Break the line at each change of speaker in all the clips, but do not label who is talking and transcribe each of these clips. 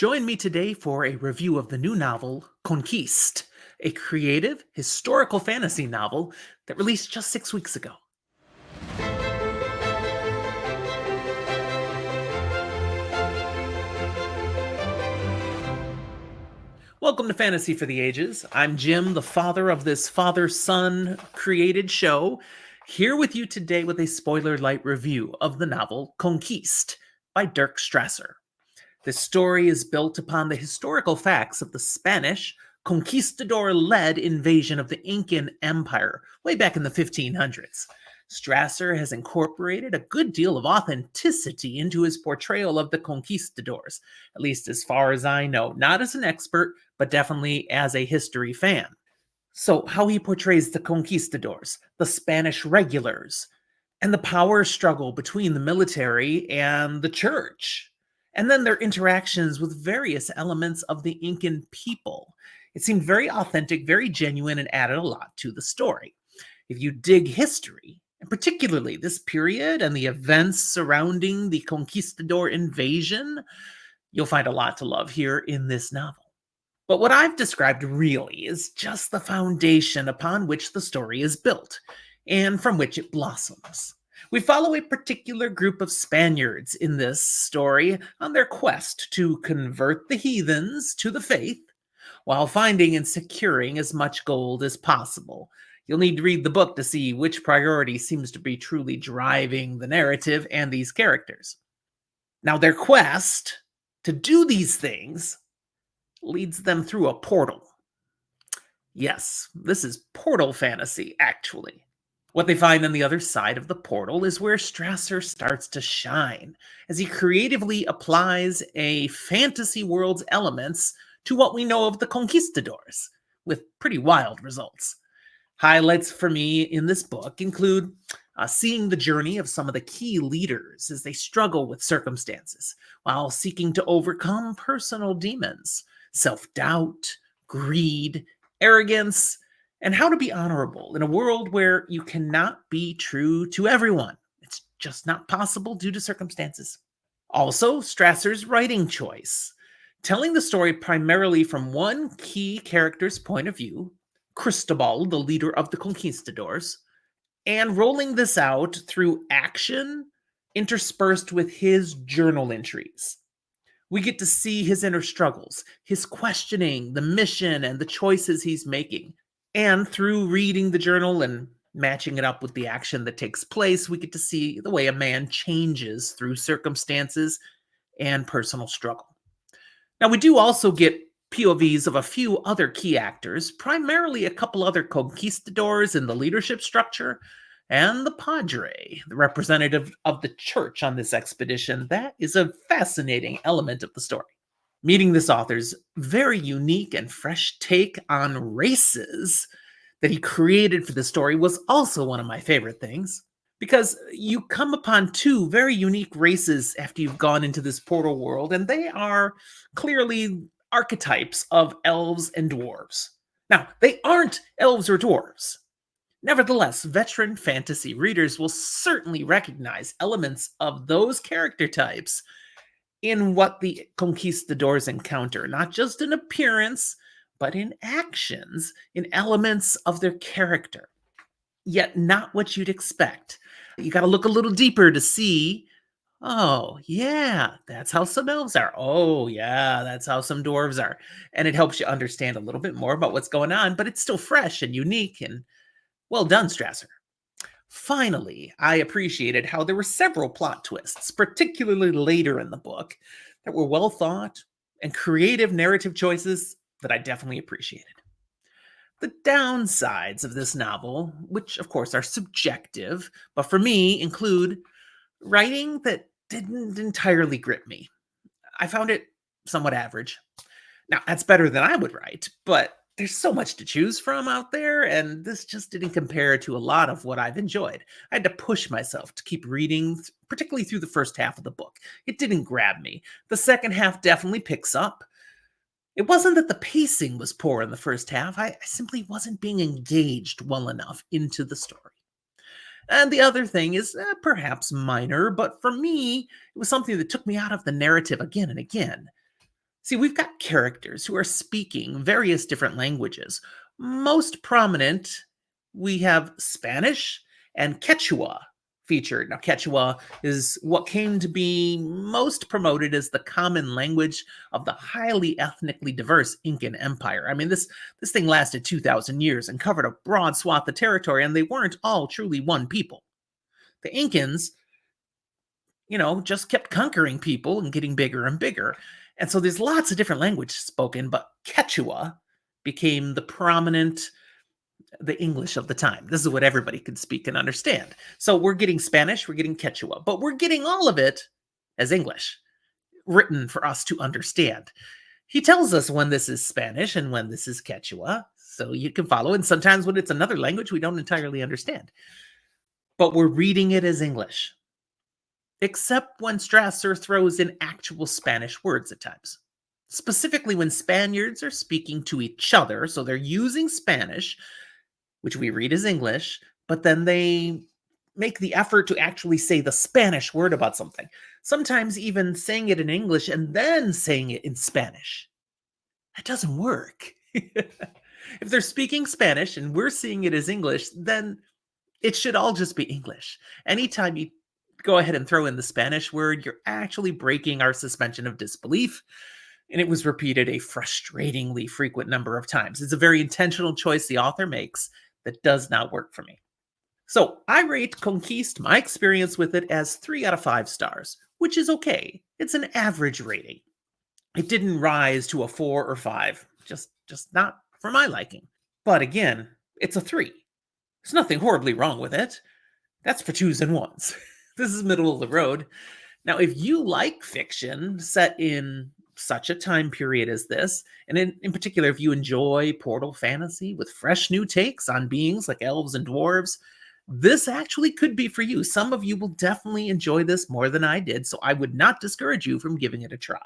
Join me today for a review of the new novel, Conquist, a creative, historical fantasy novel that released just 6 weeks ago. Welcome to Fantasy for the Ages. I'm Jim, the father of this father-son created show, here with you today with a spoiler-light review of the novel Conquist by Dirk Strasser. This story is built upon the historical facts of the Spanish conquistador-led invasion of the Incan Empire way back in the 1500s. Strasser has incorporated a good deal of authenticity into his portrayal of the conquistadors, at least as far as I know, not as an expert, but definitely as a history fan. So, how he portrays the conquistadors, the Spanish regulars, and the power struggle between the military and the church, and then their interactions with various elements of the Incan people. It seemed very authentic, very genuine, and added a lot to the story. If you dig history, and particularly this period and the events surrounding the conquistador invasion, you'll find a lot to love here in this novel. But what I've described really is just the foundation upon which the story is built, and from which it blossoms. We follow a particular group of Spaniards in this story on their quest to convert the heathens to the faith while finding and securing as much gold as possible. You'll need to read the book to see which priority seems to be truly driving the narrative and these characters. Now, their quest to do these things leads them through a portal. Yes, this is portal fantasy, actually. What they find on the other side of the portal is where Strasser starts to shine, as he creatively applies a fantasy world's elements to what we know of the conquistadors, with pretty wild results. Highlights for me in this book include seeing the journey of some of the key leaders as they struggle with circumstances, while seeking to overcome personal demons, self-doubt, greed, arrogance, and how to be honorable in a world where you cannot be true to everyone. It's just not possible due to circumstances. Also, Strasser's writing choice, telling the story primarily from one key character's point of view, Cristobal, the leader of the conquistadors, and rolling this out through action interspersed with his journal entries. We get to see his inner struggles, his questioning, the mission, and the choices he's making. And through reading the journal and matching it up with the action that takes place, we get to see the way a man changes through circumstances and personal struggle. Now, we do also get POVs of a few other key actors, primarily a couple other conquistadors in the leadership structure, and the padre, the representative of the church on this expedition. That is a fascinating element of the story. Meeting this author's very unique and fresh take on races that he created for the story was also one of my favorite things, because you come upon two very unique races after you've gone into this portal world, and they are clearly archetypes of elves and dwarves. Now, they aren't elves or dwarves. Nevertheless, veteran fantasy readers will certainly recognize elements of those character types in what the conquistadors encounter, not just in appearance, but in actions, in elements of their character. Yet not what you'd expect. You got to look a little deeper to see, oh, yeah, that's how some elves are. Oh, yeah, that's how some dwarves are. And it helps you understand a little bit more about what's going on, but it's still fresh and unique, and well done, Strasser. Finally, I appreciated how there were several plot twists, particularly later in the book, that were well thought and creative narrative choices that I definitely appreciated. The downsides of this novel, which of course are subjective, but for me include writing that didn't entirely grip me. I found it somewhat average. Now, that's better than I would write, but there's so much to choose from out there, and this just didn't compare to a lot of what I've enjoyed. I had to push myself to keep reading, particularly through the first half of the book. It didn't grab me. The second half definitely picks up. It wasn't that the pacing was poor in the first half. I simply wasn't being engaged well enough into the story. And the other thing is perhaps minor, but for me, it was something that took me out of the narrative again and again. See, we've got characters who are speaking various different languages. Most prominent, we have Spanish and Quechua featured. Now, Quechua is what came to be most promoted as the common language of the highly ethnically diverse Incan Empire. I mean, this thing lasted 2,000 years and covered a broad swath of territory, and they weren't all truly one people. The Incans, just kept conquering people and getting bigger and bigger. And so there's lots of different languages spoken, but Quechua became the English of the time. This is what everybody could speak and understand. So we're getting Spanish, we're getting Quechua, but we're getting all of it as English, written for us to understand. He tells us when this is Spanish and when this is Quechua, so you can follow. And sometimes when it's another language, we don't entirely understand. But we're reading it as English, except when Strasser throws in actual Spanish words at times. Specifically when Spaniards are speaking to each other, so they're using Spanish, which we read as English, but then they make the effort to actually say the Spanish word about something. Sometimes even saying it in English and then saying it in Spanish. That doesn't work. If they're speaking Spanish and we're seeing it as English, then it should all just be English. Anytime you go ahead and throw in the Spanish word, you're actually breaking our suspension of disbelief. And it was repeated a frustratingly frequent number of times. It's a very intentional choice the author makes that does not work for me. So I rate Conquist, my experience with it, as 3 out of 5 stars, which is okay. It's an average rating. It didn't rise to a 4 or 5, just not for my liking. But again, it's a 3. There's nothing horribly wrong with it. That's for 2s and 1s. This is middle of the road. Now, if you like fiction set in such a time period as this, and in particular, if you enjoy portal fantasy with fresh new takes on beings like elves and dwarves, this actually could be for you. Some of you will definitely enjoy this more than I did, so I would not discourage you from giving it a try.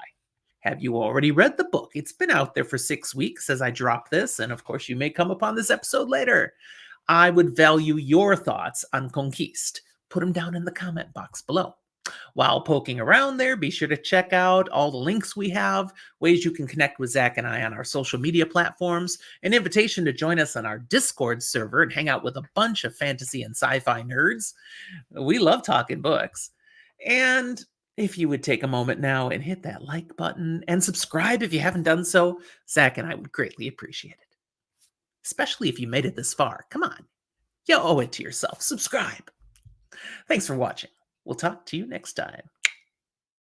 Have you already read the book? It's been out there for 6 weeks as I drop this, and of course, you may come upon this episode later. I would value your thoughts on Conquist. Put them down in the comment box below. While poking around there, be sure to check out all the links we have, ways you can connect with Zach and I on our social media platforms, an invitation to join us on our Discord server and hang out with a bunch of fantasy and sci-fi nerds. We love talking books. And if you would take a moment now and hit that like button and subscribe if you haven't done so, Zach and I would greatly appreciate it. Especially if you made it this far. Come on. You owe it to yourself. Subscribe. Thanks for watching. We'll talk to you next time.